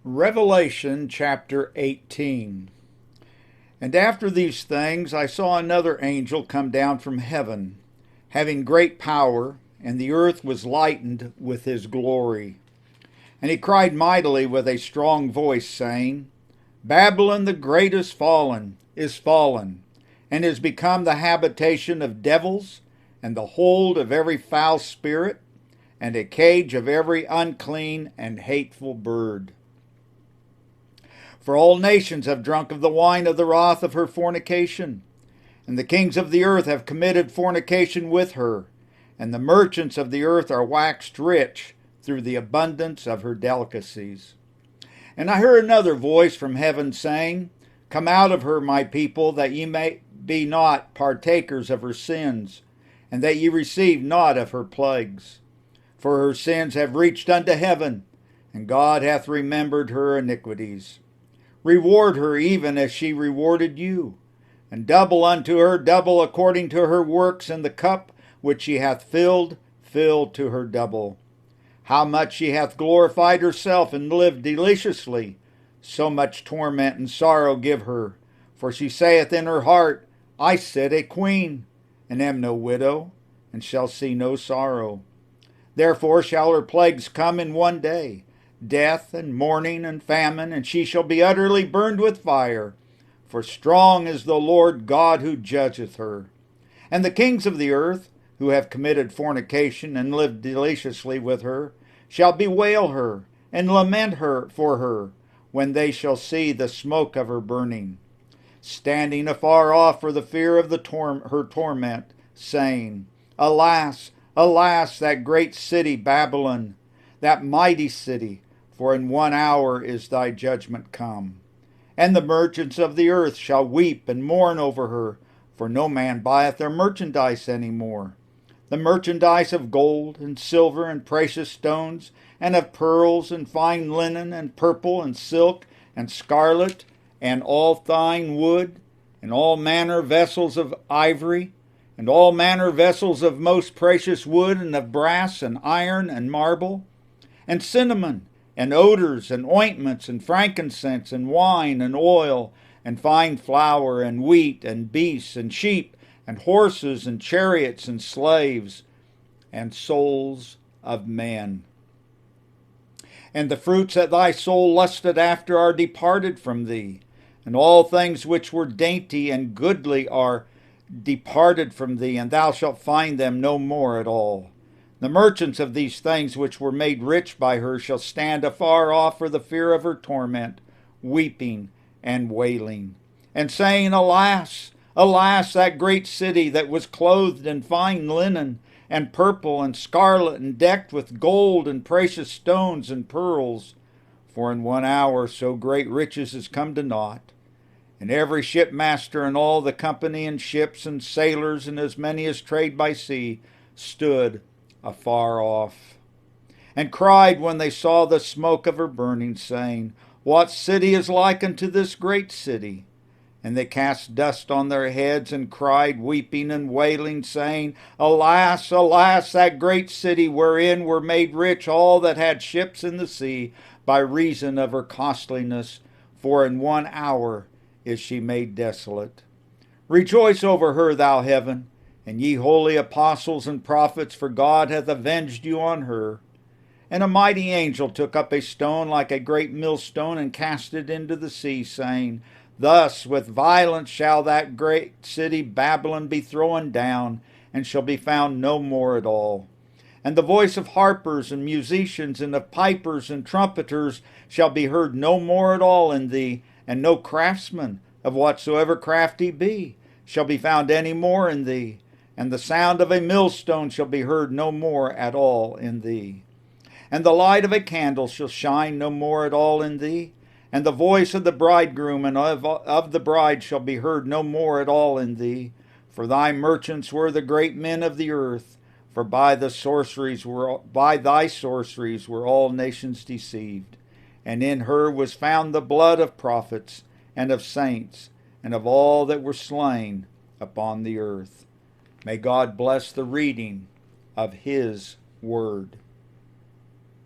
Revelation chapter 18. And after these things I saw another angel come down from heaven, having great power, and the earth was lightened with his glory. And he cried mightily with a strong voice, saying, Babylon the great is fallen, and is become the habitation of devils, and the hold of every foul spirit, and a cage of every unclean and hateful bird. For all nations have drunk of the wine of the wrath of her fornication, and the kings of the earth have committed fornication with her, and the merchants of the earth are waxed rich through the abundance of her delicacies. And I heard another voice from heaven saying, Come out of her, my people, that ye may be not partakers of her sins, and that ye receive not of her plagues. For her sins have reached unto heaven, and God hath remembered her iniquities. Reward her even as she rewarded you, and double unto her double according to her works, and the cup which she hath filled, fill to her double. How much she hath glorified herself and lived deliciously, so much torment and sorrow give her. For she saith in her heart, I sit a queen, and am no widow, and shall see no sorrow. Therefore shall her plagues come in one day, death and mourning and famine, and she shall be utterly burned with fire. For strong is the Lord God who judgeth her. And the kings of the earth, who have committed fornication and lived deliciously with her, shall bewail her and lament her for her, when they shall see the smoke of her burning, standing afar off for the fear of her torment, saying, Alas, alas, that great city Babylon, that mighty city, for in 1 hour is thy judgment come. And the merchants of the earth shall weep and mourn over her, for no man buyeth their merchandise any more. The merchandise of gold and silver and precious stones, and of pearls and fine linen and purple and silk and scarlet, and all fine wood, and all manner vessels of ivory, and all manner vessels of most precious wood, and of brass and iron and marble, and cinnamon, and odors, and ointments, and frankincense, and wine, and oil, and fine flour, and wheat, and beasts, and sheep, and horses, and chariots, and slaves, and souls of men. And the fruits that thy soul lusted after are departed from thee, and all things which were dainty and goodly are departed from thee, and thou shalt find them no more at all. The merchants of these things which were made rich by her shall stand afar off for the fear of her torment, weeping and wailing, and saying, Alas, alas, that great city that was clothed in fine linen, and purple and scarlet, and decked with gold and precious stones and pearls. For in 1 hour so great riches is come to naught. And every shipmaster and all the company and ships and sailors and as many as trade by sea stood afar off, and cried when they saw the smoke of her burning, saying, What city is like unto this great city? And they cast dust on their heads and cried, weeping and wailing, saying, Alas, alas, that great city wherein were made rich all that had ships in the sea, by reason of her costliness, for in 1 hour is she made desolate. Rejoice over her, thou heaven, and ye holy apostles and prophets, for God hath avenged you on her. And a mighty angel took up a stone like a great millstone, and cast it into the sea, saying, Thus with violence shall that great city Babylon be thrown down, and shall be found no more at all. And the voice of harpers and musicians, and of pipers and trumpeters shall be heard no more at all in thee, and no craftsman, of whatsoever craft he be, shall be found any more in thee. And the sound of a millstone shall be heard no more at all in thee. And the light of a candle shall shine no more at all in thee. And the voice of the bridegroom and of the bride shall be heard no more at all in thee. For thy merchants were the great men of the earth. For by thy sorceries were all nations deceived. And in her was found the blood of prophets and of saints and of all that were slain upon the earth. May God bless the reading of his word.